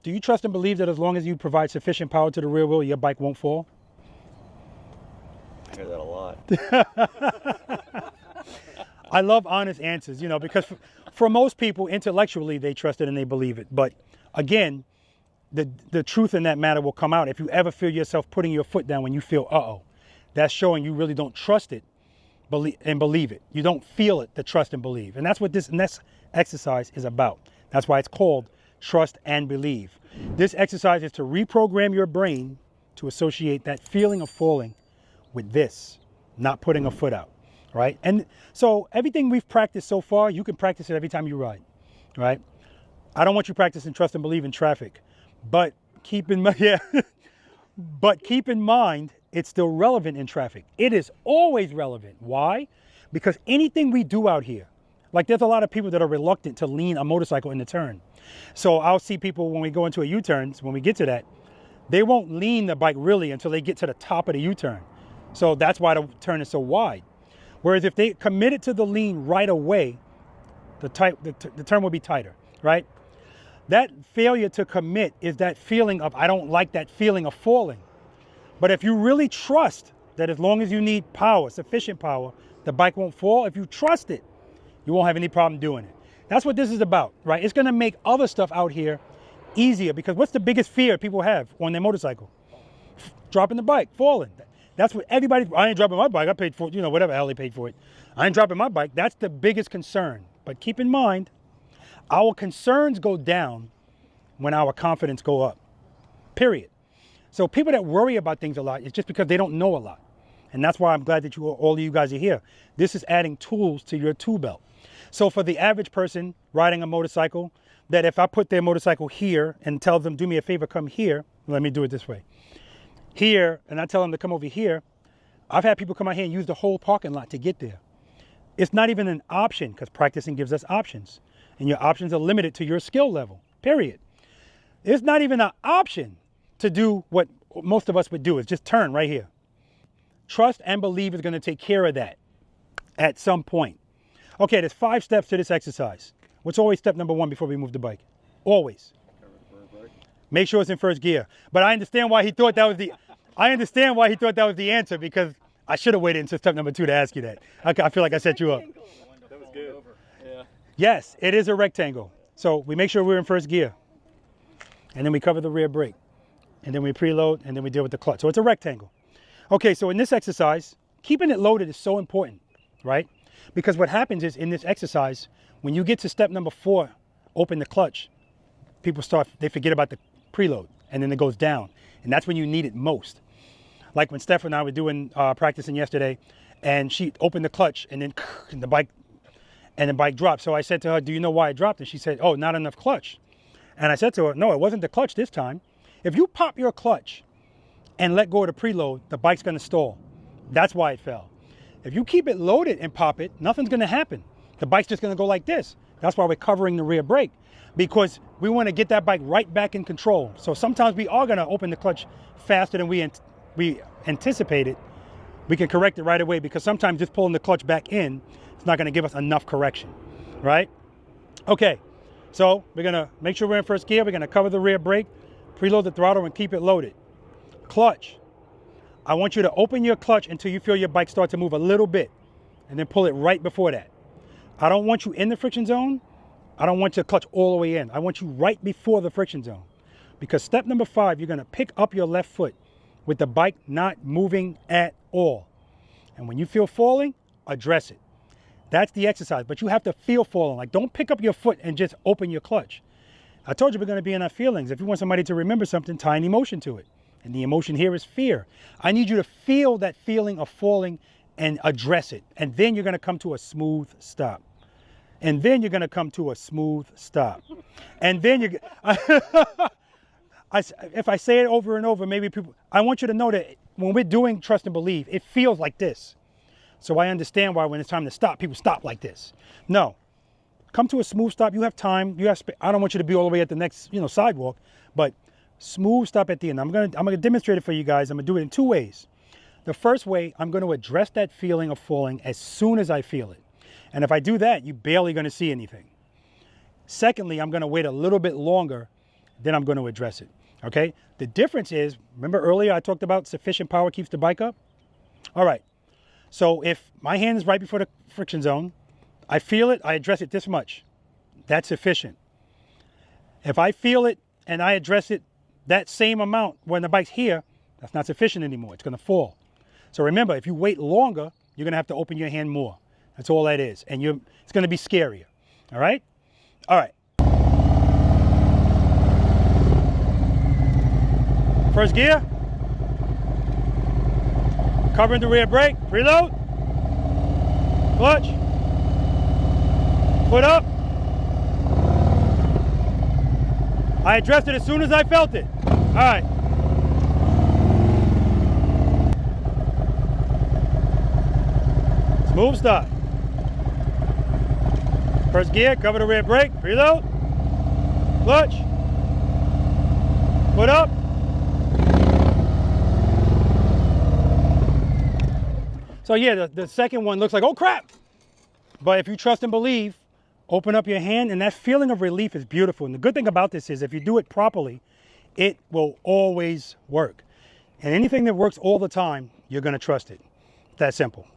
Do you trust and believe that as long as you provide sufficient power to the rear wheel, your bike won't fall? I hear that a lot. I love honest answers, you know, because for most people, intellectually, they trust it and they believe it. But again, the truth in that matter will come out. If you ever feel yourself putting your foot down when you feel, uh-oh, that's showing you really don't trust it and believe it. You don't feel it, the trust and believe. And that's what this next exercise is about. That's why it's called trust and believe. This exercise is to reprogram your brain to associate that feeling of falling with this, not putting a foot out, right? And so everything we've practiced so far, you can practice it every time you ride, right? I don't want you practicing trust and believe in traffic, but keep in mind, yeah, but keep in mind, it's still relevant in traffic. It is always relevant. Why? Because anything we do out here, like there's a lot of people that are reluctant to lean a motorcycle in the turn. So I'll see people when we go into a U-turn, when we get to that, they won't lean the bike really until they get to the top of the U-turn. So that's why the turn is so wide. Whereas if they committed to the lean right away, the turn will be tighter, right? That failure to commit is that feeling of, I don't like that feeling of falling. But if you really trust that as long as you need power, sufficient power, the bike won't fall, if you trust it, you won't have any problem doing it. That's what this is about, right? It's gonna make other stuff out here easier, because what's the biggest fear people have on their motorcycle? Dropping the bike, falling. That's what everybody, I ain't dropping my bike, I paid for it, you know, whatever hell they paid for it. I ain't dropping my bike. That's the biggest concern. But keep in mind, our concerns go down when our confidence go up, period. So people that worry about things a lot, it's just because they don't know a lot. And that's why I'm glad that all of you guys are here. This is adding tools to your tool belt. So for the average person riding a motorcycle, that if I put their motorcycle here and tell them, do me a favor, come here, let me do it this way. Here, and I tell them to come over here, I've had people come out here and use the whole parking lot to get there. It's not even an option, because practicing gives us options. And your options are limited to your skill level, period. It's not even an option to do what most of us would do, is just turn right here. Trust and believe is going to take care of that at some point. Okay, there's 5 steps to this exercise. What's always step number 1 before we move the bike? Always. Make sure it's in first gear. But I understand why he thought that was the answer, because I should have waited until step number 2 to ask you that. I feel like I set you up. That was good. Yeah. Yes, it is a rectangle. So we make sure we're in first gear. And then we cover the rear brake. And then we preload, and then we deal with the clutch. So it's a rectangle. Okay, so in this exercise, keeping it loaded is so important, right? Because what happens is in this exercise, when you get to step number 4, open the clutch, they forget about the preload, and then it goes down. And that's when you need it most. Like when Steph and I were doing practicing yesterday, and she opened the clutch, and then the bike dropped. So I said to her, do you know why it dropped? And she said, oh, not enough clutch. And I said to her, no, it wasn't the clutch this time. If you pop your clutch and let go of the preload, the bike's gonna stall. That's why it fell. If you keep it loaded and pop it, nothing's gonna happen. The bike's just gonna go like this. That's why we're covering the rear brake, because we wanna get that bike right back in control. So sometimes we are gonna open the clutch faster than we anticipated. We can correct it right away, because sometimes just pulling the clutch back in, it's not gonna give us enough correction, right? Okay, so we're gonna make sure we're in first gear. We're gonna cover the rear brake, preload the throttle, and keep it loaded. Clutch. I want you to open your clutch until you feel your bike start to move a little bit, and then pull it right before that. I don't want you in the friction zone. I don't want your clutch all the way in. I want you right before the friction zone. Because step number 5, you're gonna pick up your left foot with the bike not moving at all. And when you feel falling, address it. That's the exercise, but you have to feel falling. Like, don't pick up your foot and just open your clutch. I told you we're gonna be in our feelings. If you want somebody to remember something, tie an emotion to it. And the emotion here is fear. I need you to feel that feeling of falling and address it. And then you're gonna come to a smooth stop. And then you're gonna come to a smooth stop. And then if I say it over and over, maybe people, I want you to know that when we're doing trust and believe, it feels like this. So I understand why when it's time to stop, people stop like this. No, come to a smooth stop. You have time. I don't want you to be all the way at the next, sidewalk, but smooth stop at the end. I'm gonna demonstrate it for you guys. I'm gonna do it in 2 ways. The first way, I'm gonna address that feeling of falling as soon as I feel it. And if I do that, you're barely gonna see anything. Secondly, I'm gonna wait a little bit longer then I'm going to address it. Okay? The difference is, remember earlier I talked about sufficient power keeps the bike up? All right. So if my hand is right before the friction zone, I feel it, I address it this much. That's sufficient. If I feel it and I address it that same amount when the bike's here, that's not sufficient anymore. It's going to fall. So remember, if you wait longer, you're going to have to open your hand more. That's all that is. And it's going to be scarier. All right? All right. First gear. Covering the rear brake. Preload. Clutch. Foot up. I addressed it as soon as I felt it. All right. Smooth start. First gear, cover the rear brake, preload, clutch, foot up. So yeah, the second one looks like, oh crap. But if you trust and believe, open up your hand, and that feeling of relief is beautiful. And the good thing about this is if you do it properly, it will always work. And anything that works all the time, you're going to trust it. That simple.